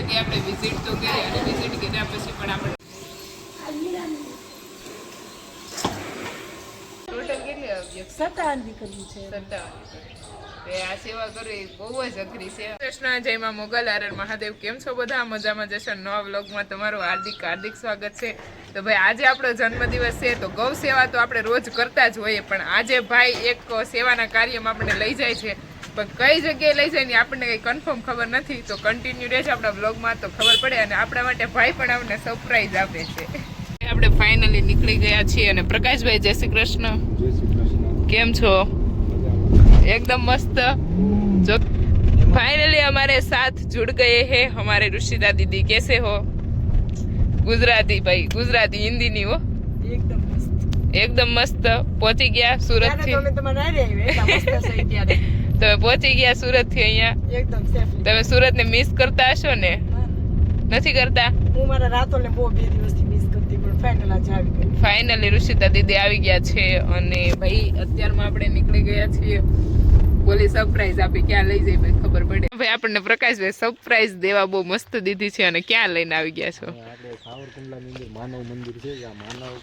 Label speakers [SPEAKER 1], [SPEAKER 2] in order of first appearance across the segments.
[SPEAKER 1] જગ્યાએ આપણે વિઝિટ તો કરી અને વિઝિટ કર્યા પછી પણ આપણે ટોટલ કેટલી આવી
[SPEAKER 2] 57 કરવી છે
[SPEAKER 1] 57 આ સેવા કરવી બહુ જ અઘરી છે. કૃષ્ણ જય માં મોગલ હર મહાદેવ. કેમ છો બધા? મજામાં જશો? નવા વ્લોગમાં તમારું હાર્દિક સ્વાગત છે. તો ભાઈ આજે આપણો જન્મદિવસ છે તો ગૌ સેવા તો આપણે રોજ કરતા જ હોઈએ, પણ આજે ભાઈ એક સેવાના કાર્યમાં આપણને લઈ જાય છે, પણ કઈ જગ્યાએ લઈ જાય ને આપણને કઈ કન્ફર્મ ખબર નથી. તો કન્ટિન્યુ રહેશે આપણા વ્લોગમાં તો ખબર પડે, અને આપણા માટે ભાઈ પણ આપણને સરપ્રાઈઝ આપે છે. આપણે ફાઇનલી નીકળી ગયા છીએ. અને પ્રકાશભાઈ જય શ્રી કૃષ્ણ.
[SPEAKER 3] जय श्री कृष्ण.
[SPEAKER 1] કેમ છો? एकदम मस्त. जो फाइनली हमारे साथ जुड़ गए हैं हमारे रुशिदा दीदी. कैसे हो? गुजराती भाई, गुजराती हिंदी नहीं हो.
[SPEAKER 2] એકદમ મસ્ત
[SPEAKER 1] एकदम मस्त. पहुंची ગયા સુરત થી.
[SPEAKER 2] તમે તમારે આવી એટલા મસ્ત છે ત્યારે.
[SPEAKER 1] તમે પહોંચી ગયા સુરત થી અહીંયા.
[SPEAKER 2] એકદમ સેફલી.
[SPEAKER 1] તમે સુરત ને મિસ કરતા હશો ને? નથી કરતા?
[SPEAKER 2] હું મારા રાતોને બહુ 2 દિવસથી મિસ કરતી, પણ ફાઇનલ આજે આવી ગઈ.
[SPEAKER 1] ફાઇનલી રુશિતા દીદી આવી ગયા છે. અને ભાઈ અત્યારમાં આપણે નીકળી ગયા છીએ. બોલી સરપ્રાઈઝ આપી, ક્યાં લઈ જઈ ભાઈ ખબર પડે. ભાઈ આપણને પ્રકાશભાઈ સરપ્રાઈઝ દેવા બહુ મસ્ત દીધી છે. અને ક્યાં લઈને આવી ગયા છો?
[SPEAKER 3] આપણે સાવરકુંડલાની અંદર માનવ મંદિર છે. આ માનવ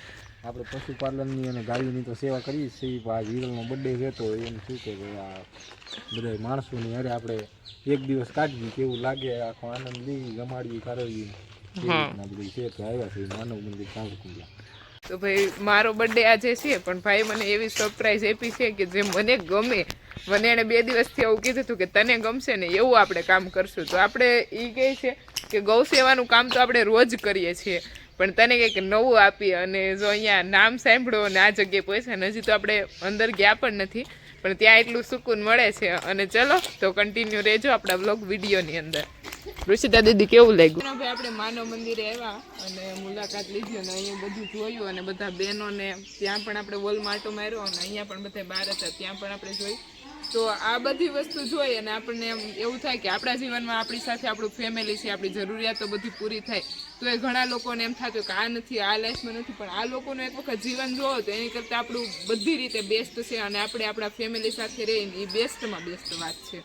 [SPEAKER 3] આપણે પશુપાલનની અને ગાયોની તો સેવા કરીએ છીએ. આ વિરલનો બર્થડે છે તો એમ શું કે આ બધા માણસોની હારે આપણે એક દિવસ કાઢવી, કેવું લાગે, આખો આનંદ લઈ જમાડવી, કરાવવી, બધું છે તો આવ્યા છે માનવ મંદિર સાવરકુંડલા.
[SPEAKER 1] તો ભાઈ મારો બર્થડે આજે છે, પણ ભાઈ મને એવી સરપ્રાઈઝ આપી છે કે જે મને ગમે. મને એને 2 દિવસથી એવું કીધું હતું કે તને ગમશે ને એવું આપણે કામ કરશું. તો આપણે એ કહે છે કે ગૌ સેવાનું કામ તો આપણે રોજ કરીએ છીએ, પણ તને કંઈક નવું આપી. અને જો અહીંયા નામ સાંભળો અને આ જગ્યાએ પહોંચ્યા ને, હજી તો આપણે અંદર ગયા પણ નથી, પણ ત્યાં એટલું સુકૂન મળે છે. અને ચલો તો કન્ટિન્યુ રહેજો આપણા વ્લોગ વિડીયોની અંદર. રુશિતા દીદી કેવું લાગ્યું? ભાઈ આપણે માનવ મંદિરે આવ્યા અને મુલાકાત લીધી અને અહીંયા બધું જોયું, અને બધા બહેનોને ત્યાં પણ આપણે વોલમાર્ટો માર્યો, અને અહીંયા પણ બધા બહાર હતા ત્યાં પણ આપણે જોઈ. તો આ બધી વસ્તુ જોઈ અને આપણને એમ એવું થાય કે આપણા જીવનમાં આપણી સાથે આપણું ફેમિલી છે, આપણી જરૂરિયાતો બધી પૂરી થાય. તો એ ઘણા લોકોને એમ થતું કે આ નથી, આ લાઈફમાં નથી, પણ આ લોકોનું એક વખત જીવન જોવો તો એની કરતાં આપણું બધી રીતે બેસ્ટ છે. અને આપણે આપણા ફેમિલી સાથે રહીને એ બેસ્ટમાં બેસ્ટ વાત છે.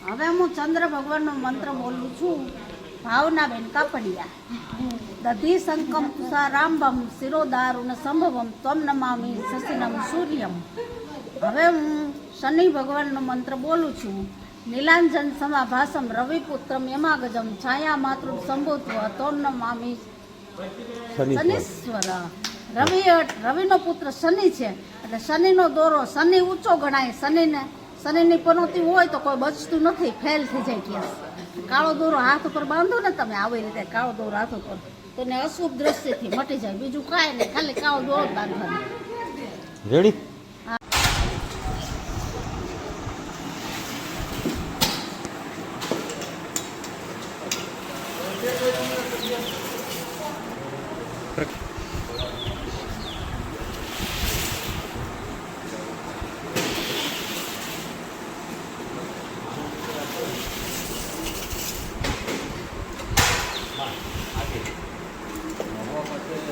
[SPEAKER 2] હવે હું ચંદ્ર ભગવાનનો મંત્ર બોલું છું. ભાવનાબેન કાપડિયા. દધી સંકમ તુષારાંબમ શિરોદારુણ સંભવમ ત્વમ નમામિ શશિનમ સૂર્યમ. હવે હું શનિ ભગવાનનો મંત્ર બોલું છું. નીલાંજન સમાભાસમ રવિપુત્રમ યમાગજમ છાયા માતૃ સંભૂત્વ ત્વમ નમામિ શનીશ્વર. રવિનો પુત્ર શનિ છે, એટલે શનિનો દોરો, શનિ ઊંચો ગણાય. શનિની પનોતી હોય તો કોઈ બચતું નથી, ફેલ થઈ જાય કેસ. કાળો દોરો હાથ ઉપર બાંધો ને તમે, આવી રીતે કાળો દોરો હાથ ઉપર, તો એને અશુભ દ્રષ્ટિથી મટી જાય. બીજું કાંઈ નહીં, ખાલી કાળો દોરો બાંધવાનો.
[SPEAKER 3] રેડી?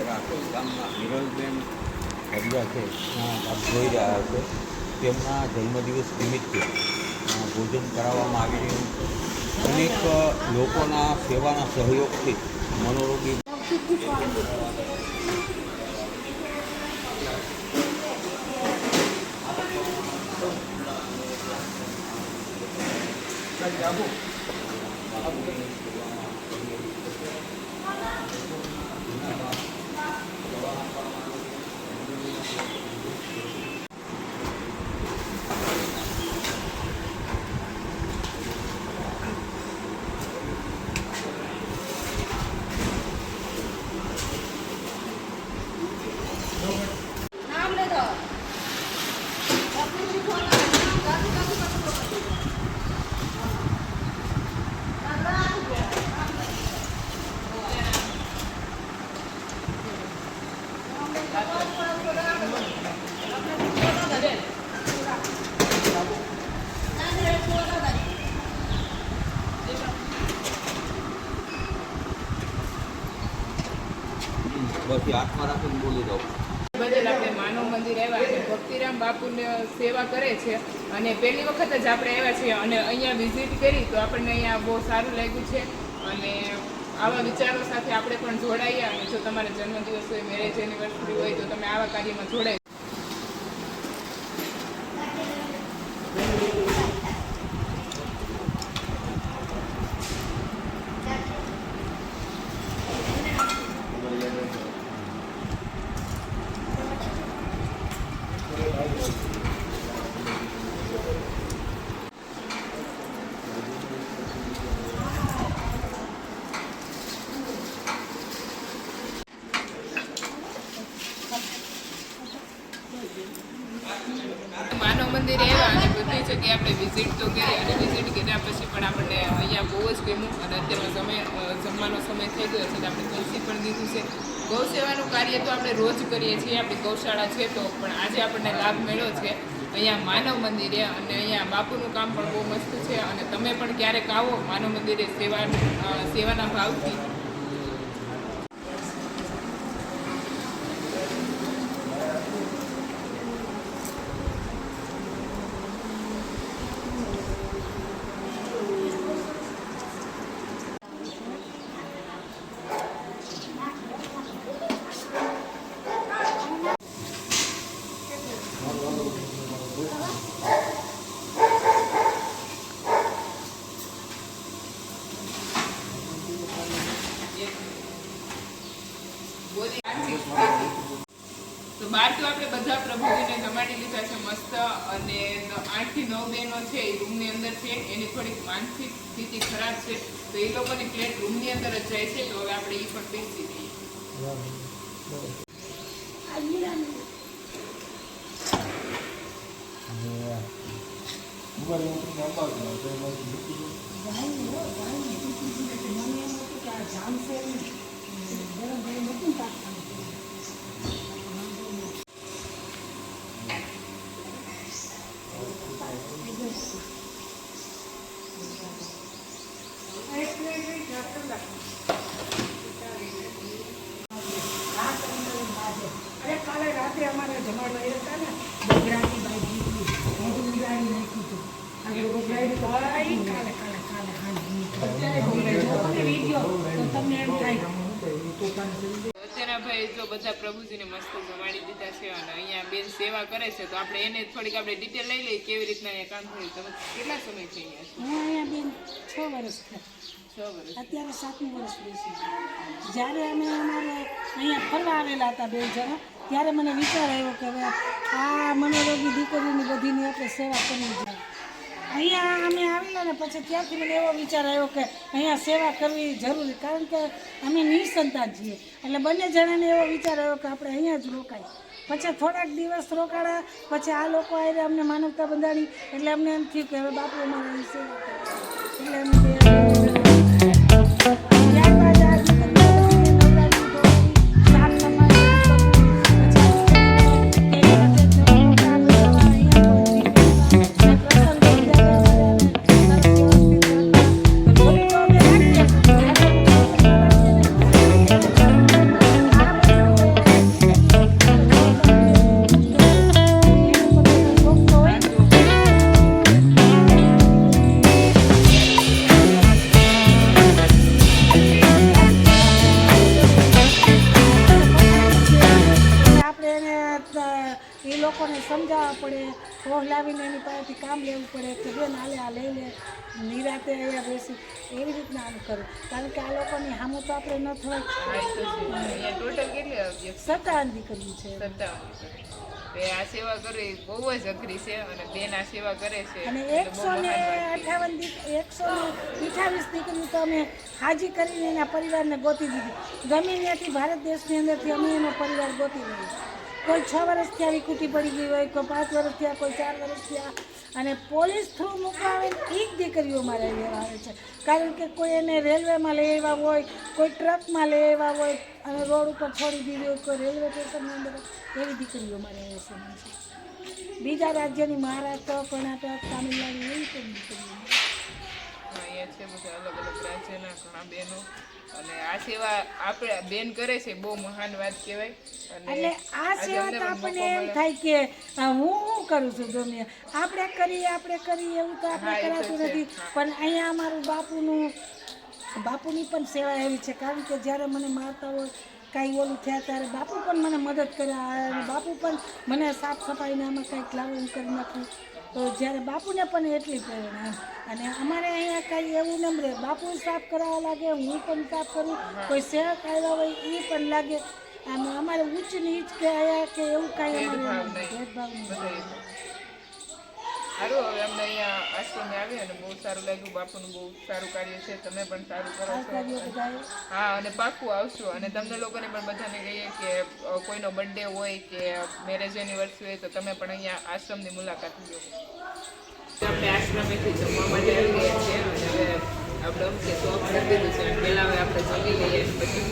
[SPEAKER 4] રાખોલ ગામના વિરલબેન હરિયા છે, આપ જોઈ રહ્યા છો, તેમના જન્મદિવસ નિમિત્તે ભોજન કરાવવામાં આવી રહ્યું છે. અનેક લોકોના સેવાના સહયોગથી મનોરોગી હૃદયથી હાથમાં રાખીને બોલી દઉં.
[SPEAKER 1] બદલ આપણે માનવ મંદિર આવ્યા અને ભક્તિરામ બાપુને સેવા કરે છે અને પહેલી વખત જ આપણે આવ્યા છીએ અને અહીંયા વિઝિટ કરી તો આપણને અહીંયા બહુ સારું લાગ્યું છે અને આવા વિચારો સાથે આપણે પણ જોડાઈએ અને જો તમારે જન્મદિવસ હોય, મેરેજ એનિવર્સરી હોય તો તમે આવા કાર્યમાં જોડાઈ. માનવ મંદિર આવ્યા અને બધી જગ્યાએ આપણે વિઝિટ તો કરી અને વિઝિટ કર્યા પછી પણ આપણને અહીંયા બહુ જ ગમ્યું અને અત્યારનો જમવાનો સમય થઈ ગયો છે તો આપણે તુલસી પણ દીધું છે. ગૌ સેવાનું કાર્ય તો આપણે રોજ કરીએ છીએ, આપણી ગૌશાળા છે તો પણ આજે આપણને લાભ મળ્યો છે અહીંયા માનવ મંદિરે અને અહીંયા બાપુનું કામ પણ બહુ મસ્ત છે અને તમે પણ ક્યારેક આવો માનવ મંદિરે સેવાના ભાવથી. તો બાર તો આપણે બધા પ્રભુજીને જમાડી લીધા છે મસ્ત અને 8 થી 9 બહેનો છે એ રૂમની અંદર છે, એની થોડીક માનસિક સ્થિતિ ખરાબ છે તો એ લોકોની પ્લેટ રૂમની અંદર જ જાય છે તો હવે આપણે એ પણ પીસી દઈએ.
[SPEAKER 5] કાલે રાતે અમારે જમાડવા હતા ને બગડાની ભાઈ મોઢું ઉડાડી નાખ્યું હતું. આગળ બગડાડી તો કાલે વિડીયો તો તમને એમ થાય.
[SPEAKER 1] અત્યારે ભાઈ જો બધા પ્રભુજીને મસ્ત જમાડી દીધા છે અને અહીંયા બેન સેવા કરે છે તો આપણે એને થોડીક આપણે ડિટેલ લઈ લઈએ કેવી રીતના અહીંયા કામ થયું. તમે કેટલા સમયથી અહીંયા
[SPEAKER 5] હું અહીંયા બેન 6 વર્ષ થયા,
[SPEAKER 1] 6 વર્ષ.
[SPEAKER 5] અત્યારે 7મું વર્ષ બેસી. જ્યારે અમે અમારે અહીંયા ફરવા આવેલા હતા 2 જણા ત્યારે મને વિચાર આવ્યો કે હવે આ મનોરોગી દીકરીની બધીની આપણે સેવા કરવી જોઈએ. અહીંયા અમે આવેલા ને પછી ત્યારથી મને એવો વિચાર આવ્યો કે અહીંયા સેવા કરવી જરૂરી, કારણ કે અમે નિસંતાન છીએ એટલે બંને જણાને એવો વિચાર આવ્યો કે આપણે અહીંયા જ રોકાય. પછી થોડાક દિવસ રોકાણા પછી આ લોકો આવે અમને માનવતા બંધાણી એટલે અમને એમ થયું કે હવે બાપુ અમારે અહીં સેવા કરે એટલે અમે ત્યારબાદ આ દીકરીને નવરાત્રિ ધોવાડી, સાત સમાજ એ લોકોને સમજાવવા પડે, હોહલાવીને એની પાસેથી કામ લેવું પડે કે બેન હાલે આ લઈ લે, નિરાતે અહીંયા બેસી એવી રીતના આમ કરું, કારણ કે આ લોકોની સામું તો આપણે ન થવાય.
[SPEAKER 1] ટોટલ કેટલી
[SPEAKER 5] 57 દીકરીઓ છે
[SPEAKER 1] 57. આ સેવા કરવી બહુ જ અઘરી છે અને બેન આ સેવા કરે છે
[SPEAKER 5] અને
[SPEAKER 1] એટલે બહુ મહાન વાત છે.
[SPEAKER 5] 128 દીકરીઓ તો અમે હાજી કરીને એના પરિવારને ગોતી દીધી. ગમે ત્યાંથી ભારત દેશની અંદરથી અમે એનો પરિવાર ગોતી લઈએ. કોઈ 6 વર્ષ થયા વિકૃતિ પડી ગઈ હોય, કોઈ 5 વર્ષ થયા, કોઈ 4 વર્ષ થયા, અને પોલીસ થ્રુ મૂકવા આવે ને એ જ દીકરીઓ મારે લેવા આવે છે, કારણ કે કોઈ એને રેલવેમાં લઈ આવ્યા હોય, કોઈ ટ્રકમાં લઈ આવ્યા હોય અને રોડ ઉપર છોડી દીધી હોય, કોઈ રેલવે સ્ટેશનની અંદર, એવી દીકરીઓ મારે આવે છે. બીજા રાજ્યની મહારાષ્ટ્ર, કર્ણાટક, તામિલનાડુ એવી પણ દીકરીઓ.
[SPEAKER 1] અહીંયા છે બધા અલગ અલગ રાજ્યના ઘણા બહેનો અને આ સેવા આપણે બેન કરે છે બહુ મહાન વાત કહેવાય. અને
[SPEAKER 5] એટલે આ સેવા તો આપણને એમ થાય કે હું કરું છું ગમે આપણે કરીએ એવું તો આપણે કરાતું નથી. પણ અહીંયા અમારું બાપુની પણ સેવા એવી છે, કારણ કે જ્યારે મને મારતા હોય કાંઈ ઓલું થયા ત્યારે બાપુ પણ મને મદદ કર્યા અને બાપુ પણ મને સાફ સફાઈને આમાં કંઈક લાવું કરી નાખું. તો જ્યારે બાપુને પણ એટલી પ્રેરણા અને અમારે અહીંયા કાંઈ એવું ન રહે, બાપુ સાફ કરાવવા લાગે, હું પણ સાફ કરું, કોઈ સેવક આવ્યા હોય એ પણ લાગે. અને અમારે ઊંચ નીચ કે આયા કે એવું કાંઈ અમારે ભેદભાવ નહીં.
[SPEAKER 1] સારું, હવે અમને અહીંયા આશ્રમે આવી અને બહુ સારું લાગ્યું. બાપુનું બહુ સારું કાર્ય છે, તમે પણ સારું કરો છો. હા, અને પાક્કું આવશું. અને તમને લોકોને પણ બધાને કહીએ કે કોઈનો બર્થડે હોય કે મેરેજ એનિવર્સરી હોય તો તમે પણ અહીંયા આશ્રમની મુલાકાત લો. આપણે આશ્રમેથી જમવા માટે આવી ગયા છીએ અને હવે આપણે અમકે શોપ કરી દીધું છે. પહેલાં હવે આપણે જમી લઈએ પછી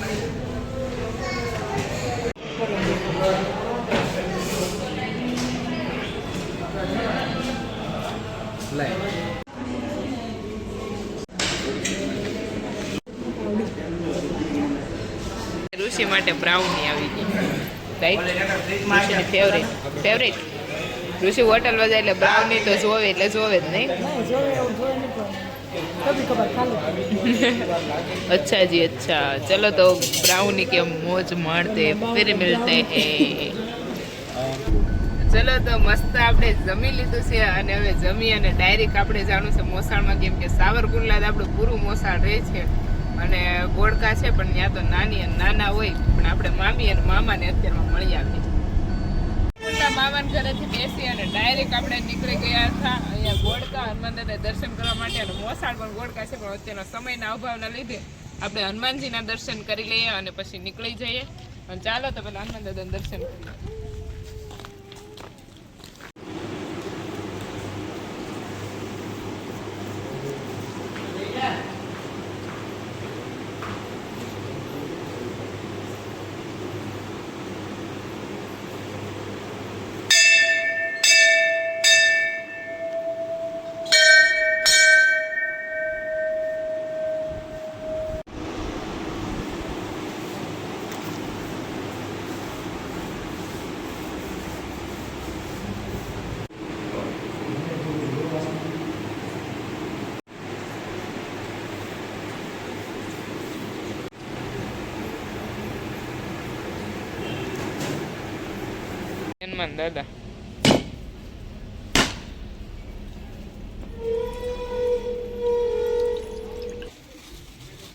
[SPEAKER 1] ઋષિ માટે બ્રાઉની આવી ગઈ, રાઈટ? ફેવરેટ ઋષિ હોટલમાં જાય એટલે બ્રાઉની તો જોવે એટલે જોવે જ નહીં. अच्छा जी अच्छा, चलो तो ब्राउनी के मौज मारते फिर मिलते हैं. ચલો તો મસ્ત આપણે જમી લીધું છે અને હવે જમી અને ડાયરેક્ટ આપણે જવાનું છે મોસાળમાં, કેમ કે સાવરકુંડલા આપણું પૂરું મોસાળ રહે છે અને ગોળકા છે પણ ત્યાં તો નાની અને નાના હોય, પણ આપણે મામી અને મામાને અત્યારમાં મળી આવીએ. મામાના ઘરેથી બેસી અને ડાયરેક્ટ આપણે નીકળી ગયા હતા અહીંયા ગોળકા હનુમાન દાદા દર્શન કરવા માટે. અને મોસાળ પણ ગોળકા છે પણ અત્યારના સમયના અભાવના લીધે આપણે હનુમાનજીના દર્શન કરી લઈએ અને પછી નીકળી જઈએ. અને ચાલો તો પેલા હનુમાન દાદાના દર્શન કરીએ. હનુમાન દાદા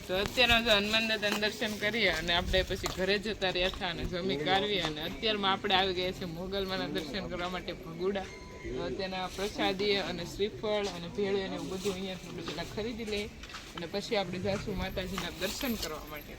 [SPEAKER 1] તો અત્યારે જો હનુમાન દાદાના દર્શન કરીએ અને આપણે પછી ઘરે જતા રહ્યા હતા અને જમી કાઢવી. અને અત્યારમાં આપણે આવી ગયા છીએ મોગલમાના દર્શન કરવા માટે ભગુડા. તેના પ્રસાદી અને શ્રીફળ અને ભેળ અને એવું બધું અહીંયા થોડું પેલા ખરીદી લઈએ અને પછી આપણે જાશું માતાજીના દર્શન કરવા માટે.